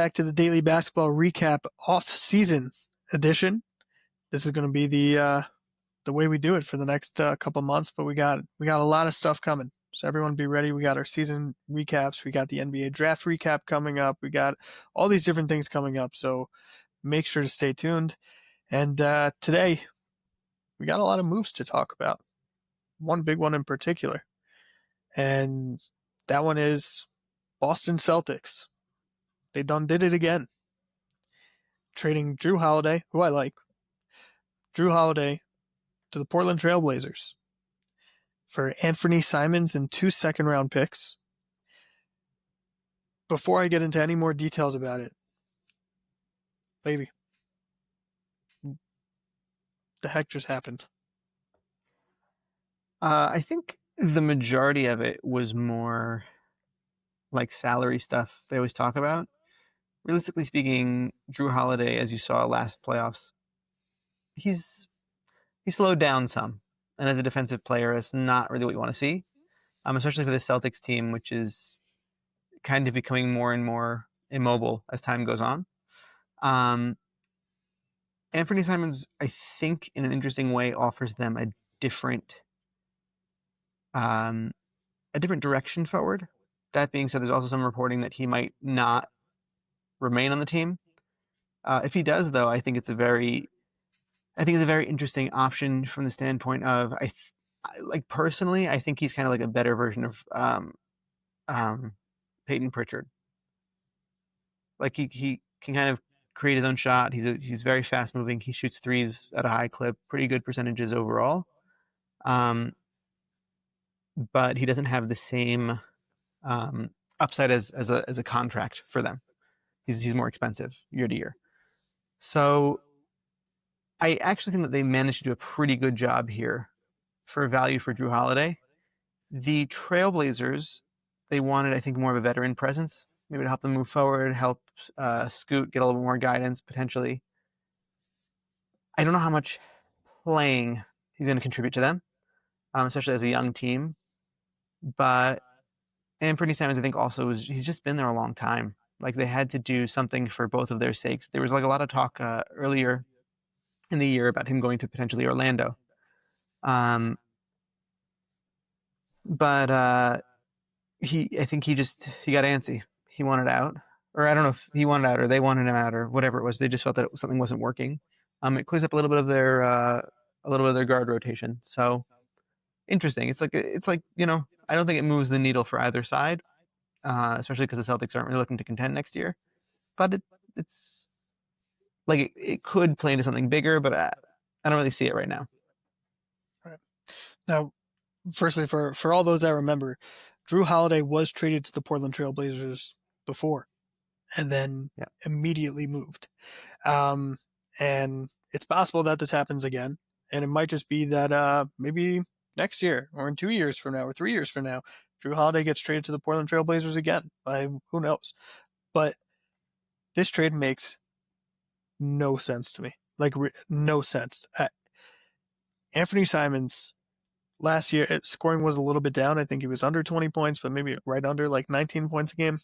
Back to the daily basketball recap off-season edition. This is going to be the way we do it for the next couple months, but we got a lot of stuff coming. So everyone be ready. We got our season recaps. We got the NBA draft recap coming up. We got all these different things coming up. So make sure to stay tuned. And today we got a lot of moves to talk about. One big one in particular. And that one is Boston Celtics. They done did it again. Trading Jrue Holiday, who I like. Jrue Holiday to the Portland Trail Blazers for Anthony Simons and 2 second-round picks. Before I get into any more details about it, baby, the heck just happened? I think the majority of it was more like salary stuff they always talk about. Realistically speaking, Jrue Holiday, as you saw last playoffs, he slowed down some. And as a defensive player, that's not really what you want to see, especially for the Celtics team, which is kind of becoming more and more immobile as time goes on. Anthony Simons, I think, in an interesting way, offers them a different direction forward. That being said, there's also some reporting that he might not remain on the team. If he does, though, I think it's a very interesting option from the standpoint of personally, I think he's kind of like a better version of Peyton Pritchard. Like he can kind of create his own shot. He's very fast moving. He shoots threes at a high clip, pretty good percentages overall. But he doesn't have the same upside as a contract for them. He's more expensive year to year. So I actually think that they managed to do a pretty good job here for value for Jrue Holiday. The Trailblazers, they wanted, I think, more of a veteran presence, maybe to help them move forward, help Scoot get a little more guidance potentially. I don't know how much playing he's going to contribute to them, especially as a young team. But Anthony Simons, I think, also he's just been there a long time. Like, they had to do something for both of their sakes. There was like a lot of talk earlier in the year about him going to potentially Orlando. But I think he got antsy. He wanted out, or I don't know if he wanted out or they wanted him out or whatever it was. They just felt that something wasn't working. It clears up a little bit of their guard rotation. So interesting. It's like I don't think it moves the needle for either side, especially because the Celtics aren't really looking to contend next year. But it's like it could play into something bigger, but I don't really see it right now. Right. Now, firstly, for all those that remember, Jrue Holiday was traded to the Portland Trail Blazers before and then immediately moved. And it's possible that this happens again. And it might just be that maybe next year or in 2 years from now or 3 years from now, Jrue Holiday gets traded to the Portland Trail Blazers again. Who knows? But this trade makes no sense to me. Like, no sense. Anthony Simons, last year, scoring was a little bit down. I think he was under 20 points, but maybe right under, like 19 points a game.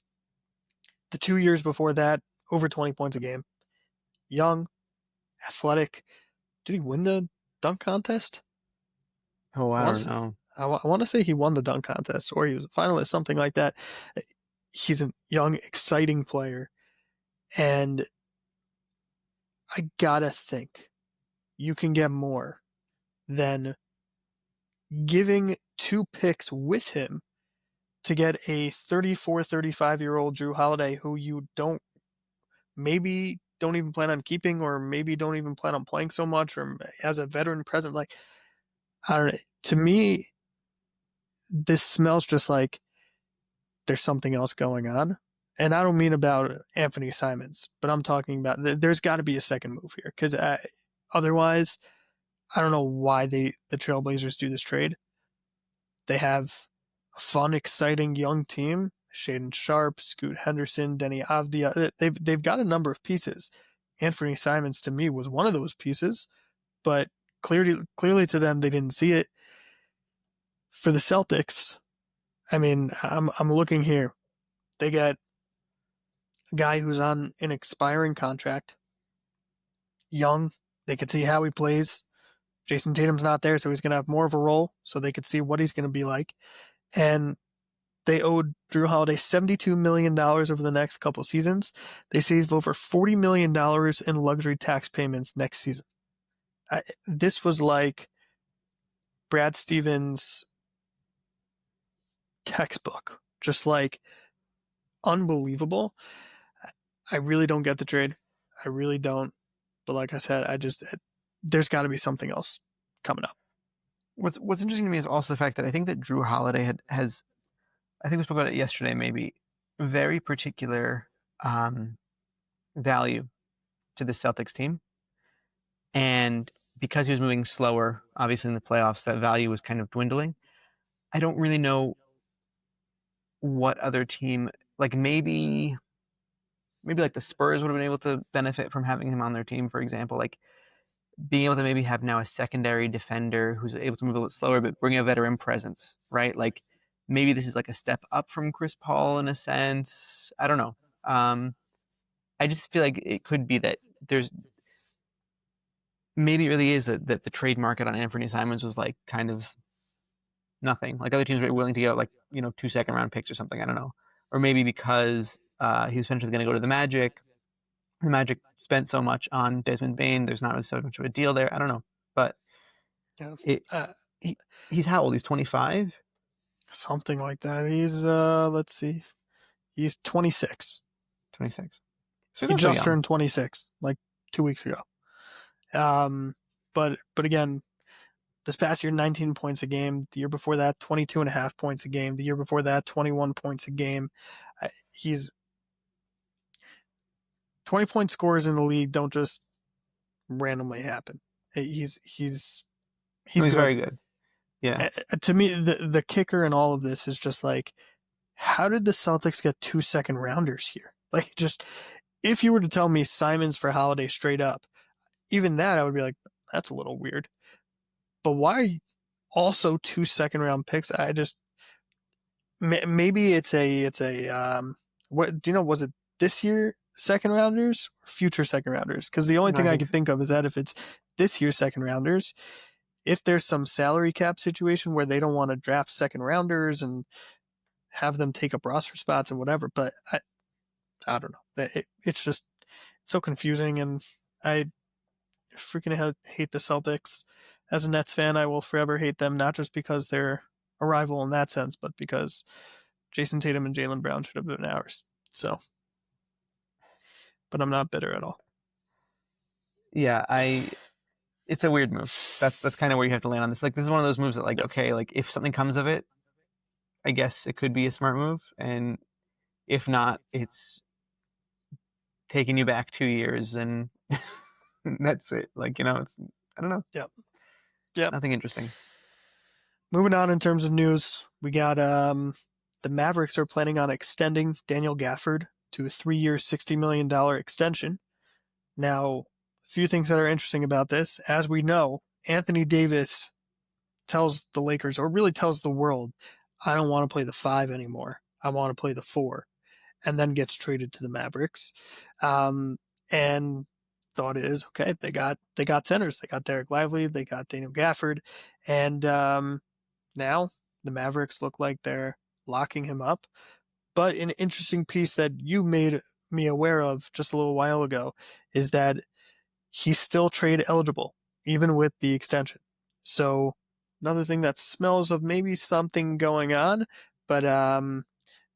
The 2 years before that, over 20 points a game. Young, athletic. Did he win the dunk contest? Oh, I don't know. I want to say he won the dunk contest, or he was a finalist, something like that. He's a young, exciting player. And I gotta think you can get more than giving 2 picks with him to get a 34, 35-year-old Jrue Holiday who you maybe don't even plan on keeping, or maybe don't even plan on playing so much, or as a veteran present. Like, I don't know. To me, this smells just like there's something else going on. And I don't mean about Anthony Simons, but I'm talking about there's got to be a second move here, because otherwise, I don't know why the Trailblazers do this trade. They have a fun, exciting young team. Shaedon Sharpe, Scoot Henderson, Denny Avdia. They've got a number of pieces. Anthony Simons, to me, was one of those pieces, but clearly to them, they didn't see it. For the Celtics, I mean, I'm looking here. They got a guy who's on an expiring contract, young. They could see how he plays. Jason Tatum's not there, so he's going to have more of a role, so they could see what he's going to be like. And they owed Jrue Holiday $72 million over the next couple seasons. They saved over $40 million in luxury tax payments next season. This was like Brad Stevens' textbook, just like unbelievable. I really don't get the trade. I really don't. But like I said, there's got to be something else coming up. What's interesting to me is also the fact that I think that Jrue Holiday has, I think we spoke about it yesterday, maybe, very particular value to the Celtics team. And because he was moving slower, obviously in the playoffs, that value was kind of dwindling. I don't really know what other team, like maybe like the Spurs would have been able to benefit from having him on their team, for example, like being able to maybe have now a secondary defender who's able to move a little slower, but bring a veteran presence, right? Like maybe this is like a step up from Chris Paul in a sense. I don't know. I just feel like it could be that there's maybe it really is that the trade market on Anthony Simons was like kind of nothing. Like other teams were willing to get like 2 second-round picks or something. I don't know, or maybe because he was potentially going to go to the Magic. The Magic spent so much on Desmond Bane. There's not so much of a deal there. I don't know, but Yeah. He's how old? He's 25. Something like that. He's let's see, he's 26. 26. So he just turned 26 like 2 weeks ago. But again, this past year, 19 points a game. The year before that, 22.5 points a game. The year before that, 21 points a game. He's 20-point scores in the league don't just randomly happen. He's good. Very good. Yeah. To me, the kicker in all of this is just like, how did the Celtics get 2 second rounders here? Like, just if you were to tell me Simons for Holiday straight up, even that I would be like, that's a little weird. But why also 2 second round picks? I just maybe it's a what do you know? Was it this year second rounders or future second rounders? Because the only thing I can think of is that if it's this year's second rounders, if there's some salary cap situation where they don't want to draft second rounders and have them take up roster spots and whatever, but I don't know. It's just so confusing, and I freaking hate the Celtics. As a Nets fan, I will forever hate them, not just because they're a rival in that sense, but because Jason Tatum and Jaylen Brown should have been ours. So, but I'm not bitter at all. Yeah, it's a weird move. That's kind of where you have to land on this. Like, this is one of those moves that, like, okay, like if something comes of it, I guess it could be a smart move, and if not, it's taking you back 2 years, and that's it. Like, it's I don't know. Yep. Nothing interesting. Moving on in terms of news, we got the Mavericks are planning on extending Daniel Gafford to a 3-year, $60 million extension. Now, a few things that are interesting about this. As we know, Anthony Davis tells the Lakers, or really tells the world, I don't want to play the 5 anymore. I want to play the 4. And then gets traded to the Mavericks. And thought is, okay, they got centers. They got Derek Lively. They got Daniel Gafford. And now the Mavericks look like they're locking him up. But an interesting piece that you made me aware of just a little while ago is that he's still trade eligible, even with the extension. So another thing that smells of maybe something going on. But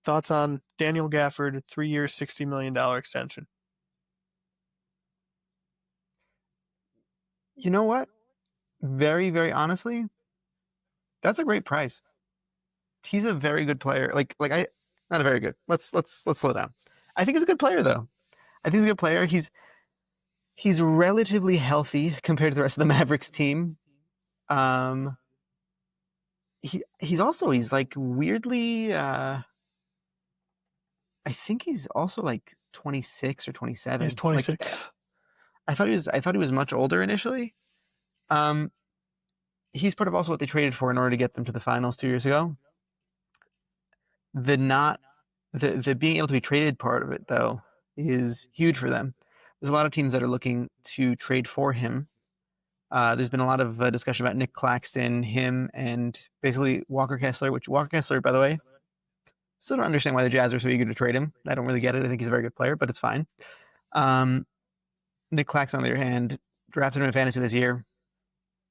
thoughts on Daniel Gafford, 3-year, $60 million extension? You know what? Very, very honestly, that's a great price. He's a very good player. Not a very good. Let's slow down. I think he's a good player, though. I think he's a good player. He's relatively healthy compared to the rest of the Mavericks team. He's like weirdly. I think he's also like 26 or 27. He's 26. Like, I thought he was much older initially. He's part of also what they traded for in order to get them to the finals 2 years ago. The being able to be traded part of it, though, is huge for them. There's a lot of teams that are looking to trade for him. There's been a lot of discussion about Nick Claxton, him, and basically Walker Kessler, which Walker Kessler, by the way, still don't understand why the Jazz are so eager to trade him. I don't really get it. I think he's a very good player, but it's fine. Um, Nick Claxton, on the other hand, drafted him in fantasy this year.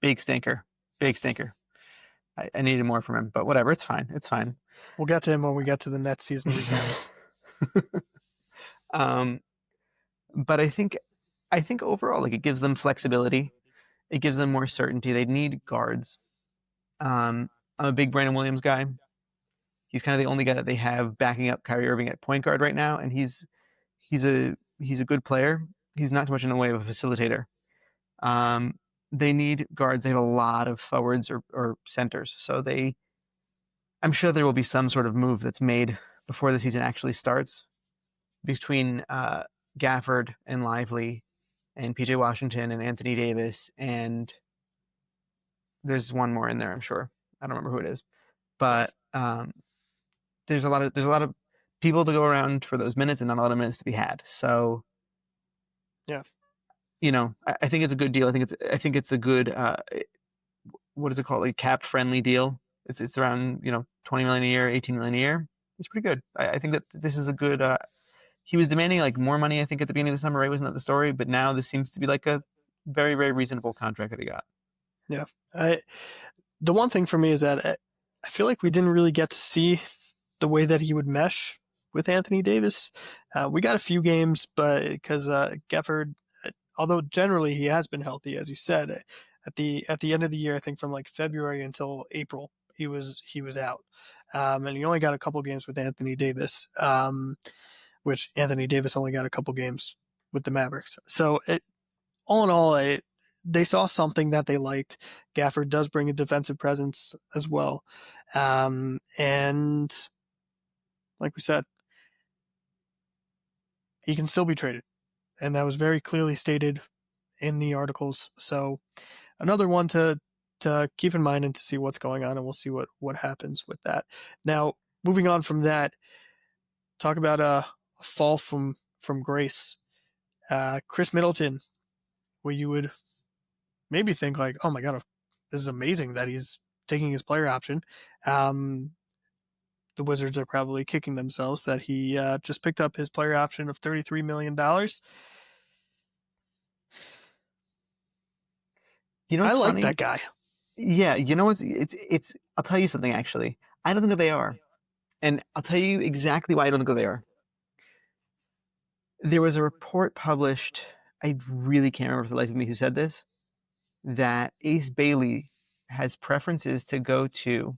Big stinker. Big stinker. I needed more from him, but whatever. It's fine. It's fine. We'll get to him when we get to the Nets season results. But I think overall, like, it gives them flexibility. It gives them more certainty. They need guards. I'm a big Brandon Williams guy. He's kind of the only guy that they have backing up Kyrie Irving at point guard right now, and he's a good player. He's not too much in the way of a facilitator. They need guards. They have a lot of forwards or centers, so I'm sure there will be some sort of move that's made before the season actually starts between Gafford and Lively and PJ Washington and Anthony Davis, and there's one more in there, I'm sure. I don't remember who it is, but there's a lot of people to go around for those minutes and not a lot of minutes to be had. So yeah, I think it's a good deal. I think it's a good what is it called? Like, cap friendly deal. It's around, $20 million a year, $18 million a year. It's pretty good. I think that this is a good. He was demanding like more money, I think, at the beginning of the summer, right? Wasn't that the story? But now this seems to be like a very, very reasonable contract that he got. Yeah. The one thing for me is that I feel like we didn't really get to see the way that he would mesh with Anthony Davis. We got a few games, but because Gafford, although generally he has been healthy, as you said, at the end of the year, I think from like February until April, he was out, and he only got a couple games with Anthony Davis, which Anthony Davis only got a couple games with the Mavericks. So all in all, they saw something that they liked. Gafford does bring a defensive presence as well, and like we said, he can still be traded, and that was very clearly stated in the articles. So another one to keep in mind and to see what's going on, and we'll see what happens with that. Now, moving on from that, talk about a fall from grace. Khris Middleton, where you would maybe think like, oh my God, this is amazing that he's taking his player option. The Wizards are probably kicking themselves that he just picked up his player option of $33 million. I like funny? that guy. Yeah, it's I'll tell you something, actually. I don't think that they are. And I'll tell you exactly why I don't think that they are. There was a report published, I really can't remember for the life of me who said this, that Ace Bailey has preferences to go to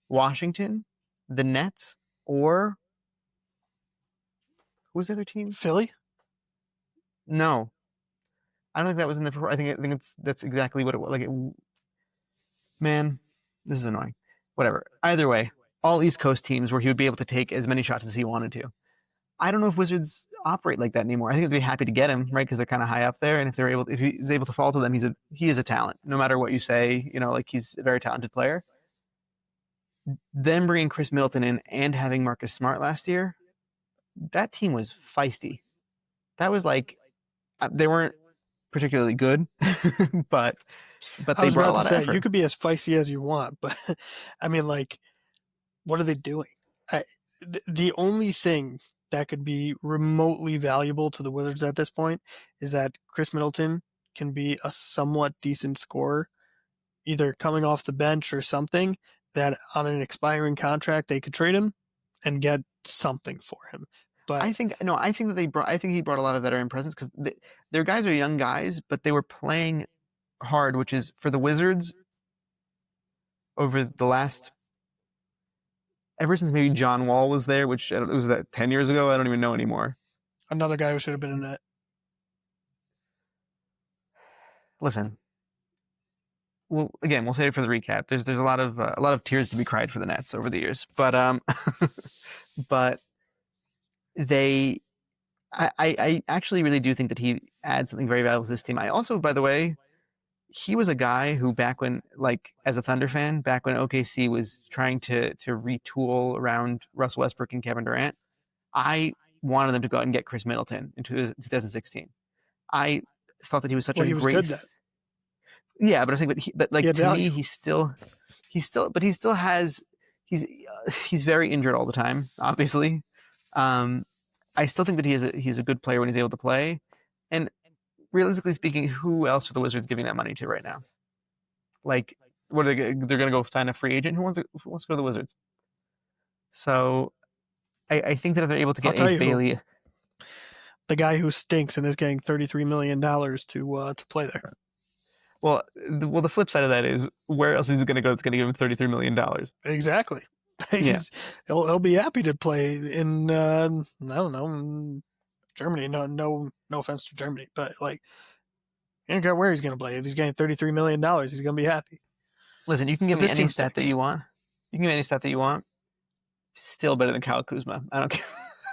Washington, the Nets, or who was the other team? Philly? No. I don't think that was in the report. I think that's exactly what it was. Like, man, this is annoying. Whatever. Either way, all East Coast teams where he would be able to take as many shots as he wanted to. I don't know if Wizards operate like that anymore. I think they'd be happy to get him, right? Because they're kind of high up there, and if he's able to fall to them, he is a talent. No matter what you say, like, he's a very talented player. Them bringing Khris Middleton in and having Marcus Smart last year, that team was feisty. That was like, they weren't particularly good, but they brought a lot of effort. You could be as feisty as you want, but I mean, like, what are they doing? The only thing that could be remotely valuable to the Wizards at this point is that Khris Middleton can be a somewhat decent scorer, either coming off the bench or something, that on an expiring contract they could trade him and get something for him. But I think he brought a lot of veteran presence, because their guys are young guys, but they were playing hard, which is, for the Wizards, over the last, ever since maybe John Wall was there, which was that 10 years ago. I don't even know anymore. Another guy who should have been in that. Listen, well, again, we'll save it for the recap. There's a lot of tears to be cried for the Nets over the years, but but I actually really do think that he adds something very valuable to this team. I also, by the way, he was a guy who, back when, like, as a Thunder fan, back when OKC was trying to retool around Russell Westbrook and Kevin Durant, I wanted them to go out and get Khris Middleton in 2016. I thought that he was such Well, a he was great. good then. Yeah, but I'm saying, but He like had to value. me, but he still has. He's very injured all the time. Obviously, I still think that he's a good player when he's able to play. And realistically speaking, who else are the Wizards giving that money to right now? Like, what are they're going to go sign a free agent? Who wants to go to the Wizards? So I think that if they're able to I'll get tell Ace you who. Bailey, The guy who stinks and is getting $33 million to play there. well, the flip side of that is where else is he going to go that's going to give him $33 million? Exactly. Yeah. He'll be happy to play in I don't know, Germany. No offense to Germany, but like, he don't care where he's going to play. If he's getting $33 million, he's going to be happy. Listen, you can give But me this any team stat that stinks. you want. You can give me any stat that you want. Still better than Kyle Kuzma. I don't care.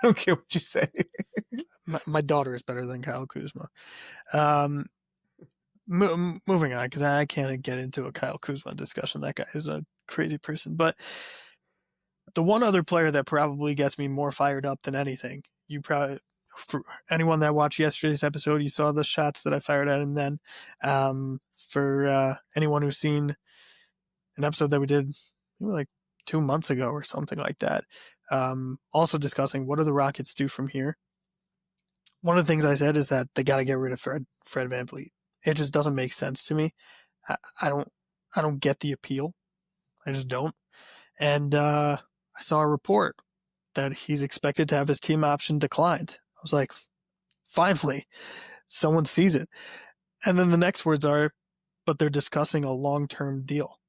I don't care what you say. My daughter is better than Kyle Kuzma. Moving on, because I can't get into a Kyle Kuzma discussion. That guy is a crazy person. But the one other player that probably gets me more fired up than anything, for anyone that watched yesterday's episode, you saw the shots that I fired at him then. For anyone who's seen an episode that we did maybe like 2 months ago or something like that, also discussing what do the Rockets do from here. One of the things I said is that they got to get rid of Fred VanVleet. It just doesn't make sense to me. I don't get the appeal. I just don't. And I saw a report that he's expected to have his team option declined. I was like, finally, someone sees it. And then the next words are, but they're discussing a long-term deal.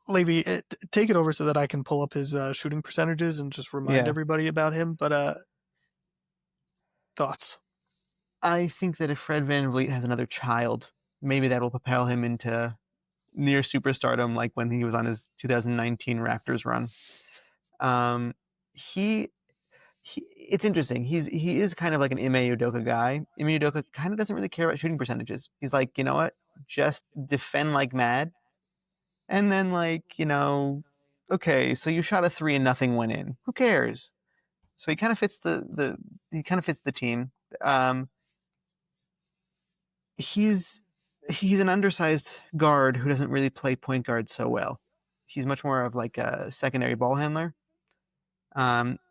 Levy, take it over so that I can pull up his shooting percentages and just remind everybody about him. But thoughts? I think that if Fred VanVleet has another child, maybe that will propel him into near superstardom, like when he was on his 2019 Raptors run. It's interesting. He is kind of like an Ime Udoka guy. Ime Udoka kind of doesn't really care about shooting percentages. He's like, you know what? Just defend like mad. And then like, okay, so you shot a 3 and nothing went in. Who cares? So he kind of fits the team. He's an undersized guard who doesn't really play point guard so well. He's much more of like a secondary ball handler.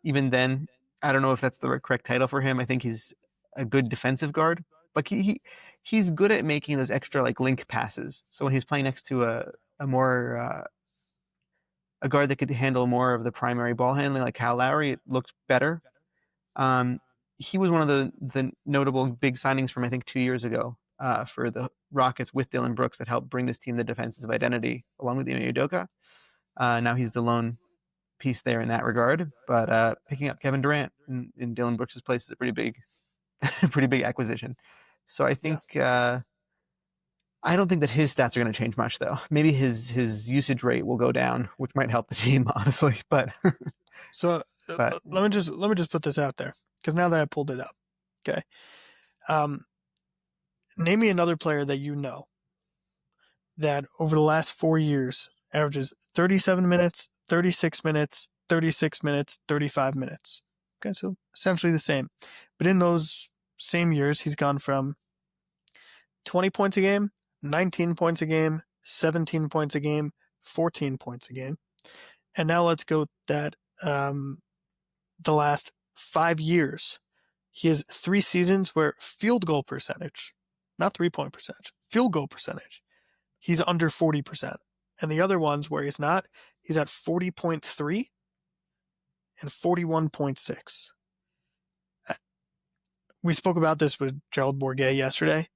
Even then, I don't know if that's the correct title for him. I think he's a good defensive guard. Like he's good at making those extra like link passes. So when he's playing next to a guard that could handle more of the primary ball handling, like Kyle Lowry, it looked better. He was one of the notable big signings from I think 2 years ago for the Rockets with Dillon Brooks that helped bring this team the defensive identity along with Ime Udoka. Now he's the lone piece there in that regard, but picking up Kevin Durant in Dillon Brooks' place is a pretty big acquisition. So I think I don't think that his stats are going to change much, though. Maybe his usage rate will go down, which might help the team, honestly. But so let me just put this out there, because now that I pulled it up, okay. Name me another player that you know that over the last 4 years averages 37 minutes, 36 minutes, 36 minutes, 35 minutes. Okay, so essentially the same. But in those same years, he's gone from 20 points a game, 19 points a game, 17 points a game, 14 points a game. And now let's go that the last 5 years, he has 3 seasons where field goal percentage, not 3-point percentage, field goal percentage, he's under 40%. And the other ones where he's not, he's at 40.3 and 41.6. We spoke about this with Gerald Bourguet yesterday.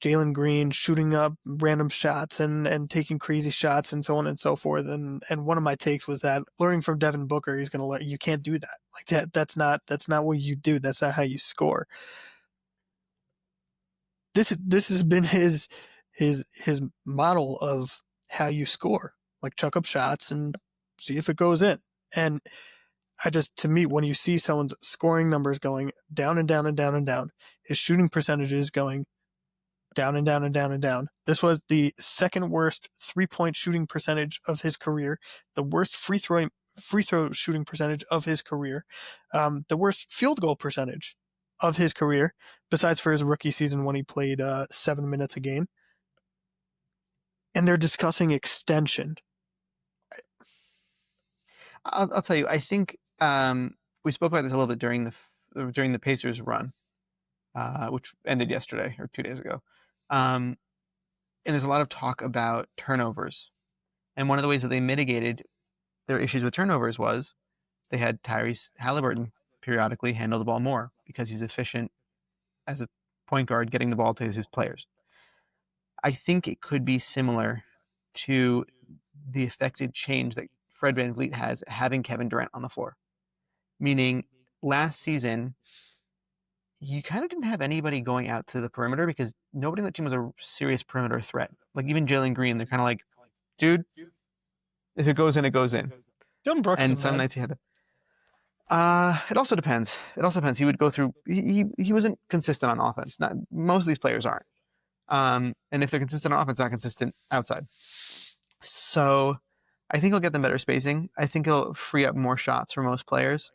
Jalen Green shooting up random shots and taking crazy shots and so on and so forth. And one of my takes was that learning from Devin Booker, he's going to learn you can't do that. Like that's not what you do. That's not how you score. This has been his model of how you score. Like chuck up shots and see if it goes in. And to me, when you see someone's scoring numbers going down and down and down and down, his shooting percentages going down and down and down and down. This was the second worst 3-point shooting percentage of his career, the worst free free throw shooting percentage of his career, the worst field goal percentage of his career, besides for his rookie season when he played 7 minutes a game. And they're discussing extension. I'll tell you, I think we spoke about this a little bit during the Pacers run, which ended yesterday or 2 days ago. And there's a lot of talk about turnovers. And one of the ways that they mitigated their issues with turnovers was they had Tyrese Haliburton periodically handle the ball more because he's efficient as a point guard getting the ball to his players. I think it could be similar to the affected change that Fred VanVleet has having Kevin Durant on the floor. Meaning last season, you kind of didn't have anybody going out to the perimeter because nobody on the team was a serious perimeter threat. Like even Jalen Green, they're kind of like, dude, if it goes in, it goes in. Dylan Brooks And is some bad. nights he had to. It also depends. He would go through. He wasn't consistent on offense. Not most of these players aren't. And if they're consistent on offense, not consistent outside. So I think he'll get them better spacing. I think it'll free up more shots for most players.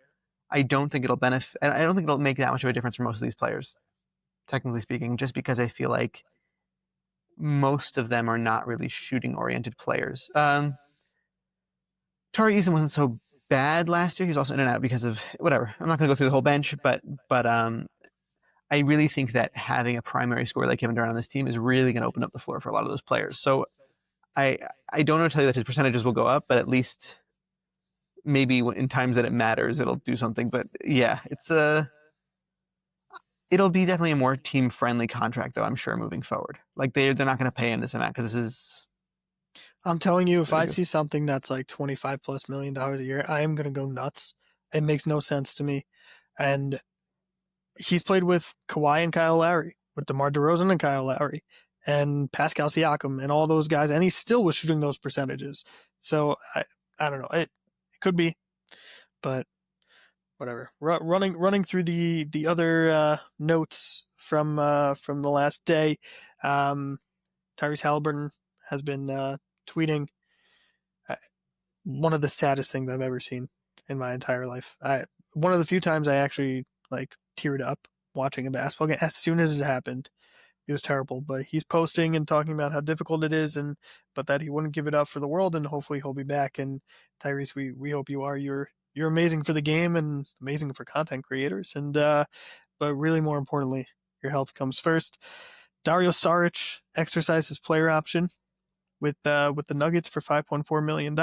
I don't think it'll benefit. I don't think it'll make that much of a difference for most of these players, technically speaking, just because I feel like most of them are not really shooting-oriented players. Tari Eason wasn't so bad last year. He was also in and out because of whatever. I'm not going to go through the whole bench, but I really think that having a primary scorer like Kevin Durant on this team is really going to open up the floor for a lot of those players. So I don't know to tell you that his percentages will go up, but at least maybe in times that it matters, it'll do something. But yeah, it'll be definitely a more team friendly contract, though. I'm sure moving forward, like they're not going to pay him this amount because this is. I'm telling you, if I ridiculous. see something that's like $25+ million a year, I am going to go nuts. It makes no sense to me. And he's played with Kawhi and Kyle Lowry, with DeMar DeRozan and Kyle Lowry, and Pascal Siakam and all those guys, and he still was shooting those percentages. So I don't know. It could be, but whatever. Running through the other notes from the last day. Tyrese Haliburton has been tweeting one of the saddest things I've ever seen in my entire life. One of the few times I actually like teared up watching a basketball game. As soon as it happened, it was terrible. But he's posting and talking about how difficult it is, but that he wouldn't give it up for the world, and hopefully he'll be back. And Tyrese, we hope you are. You're amazing for the game and amazing for content creators. And but really more importantly, your health comes first. Dario Saric exercised his player option with the Nuggets for $5.4 million.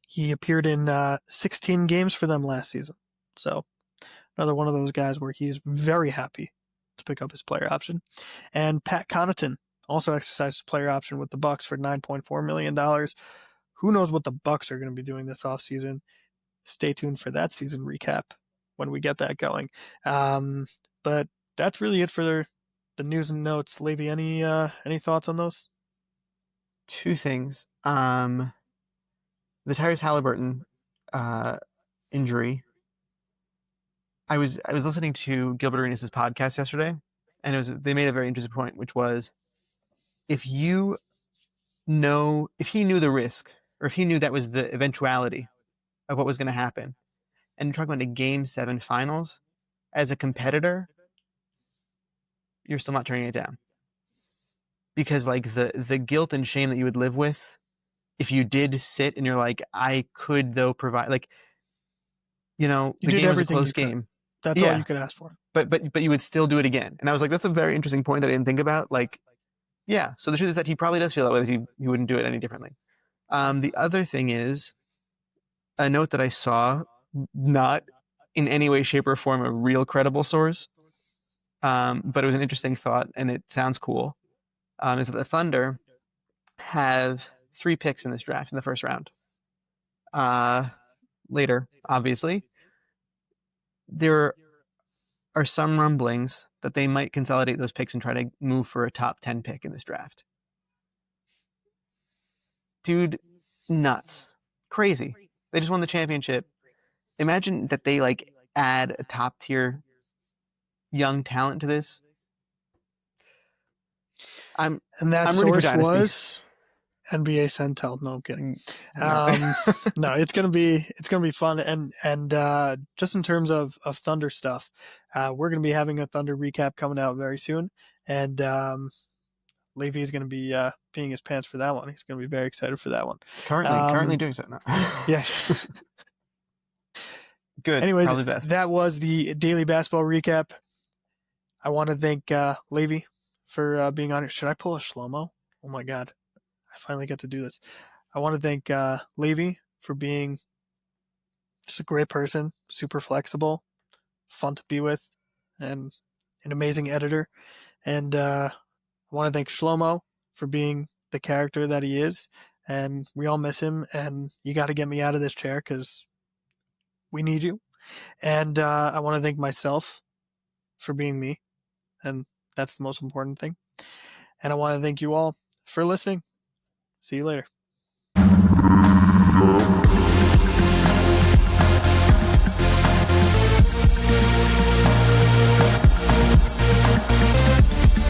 He appeared in 16 games for them last season. So another one of those guys where he's very happy to pick up his player option. And Pat Connaughton also exercised his player option with the Bucks for $9.4 million. Who knows what the Bucks are going to be doing this offseason? Stay tuned for that season recap when we get that going. But that's really it for the news and notes. Levi, any thoughts on those? Two things. The Tyrese Haliburton injury. I was listening to Gilbert Arenas' podcast yesterday, and they made a very interesting point, which was if he knew the risk, or if he knew that was the eventuality of what was going to happen, and you're talking about a Game 7 finals, as a competitor, you're still not turning it down. Because like the guilt and shame that you would live with if you did sit and you're like, I could though provide, like, the game was a close game. That's all you could ask for. But you would still do it again. And I was like, that's a very interesting point that I didn't think about. Like, yeah. So the truth is that he probably does feel that way, that he wouldn't do it any differently. The other thing is a note that I saw, not in any way, shape, or form a real credible source, but it was an interesting thought, and it sounds cool, is that the Thunder have 3 picks in this draft in the first round. Later, obviously, there are some rumblings that they might consolidate those picks and try to move for a top 10 pick in this draft. Dude, nuts. Crazy. They just won the championship. Imagine that they like add a top tier young talent to this. I'm And that rooting for source dynasty. was NBA Centel. No, I'm kidding. No. No, it's gonna be fun. And just in terms of Thunder stuff, we're gonna be having a Thunder recap coming out very soon, and Levy is gonna be peeing his pants for that one. He's gonna be very excited for that one. Currently doing so now. Yes. Good. Anyways, Probably best. that was the daily basketball recap. I want to thank Levy for being on it. Should I pull a Shlomo? Oh my God. I finally get to do this. I want to thank Levy for being just a great person, super flexible, fun to be with, and an amazing editor. And I want to thank Shlomo for being the character that he is. And we all miss him. And you got to get me out of this chair because we need you. And I want to thank myself for being me. And that's the most important thing. And I want to thank you all for listening. See you later.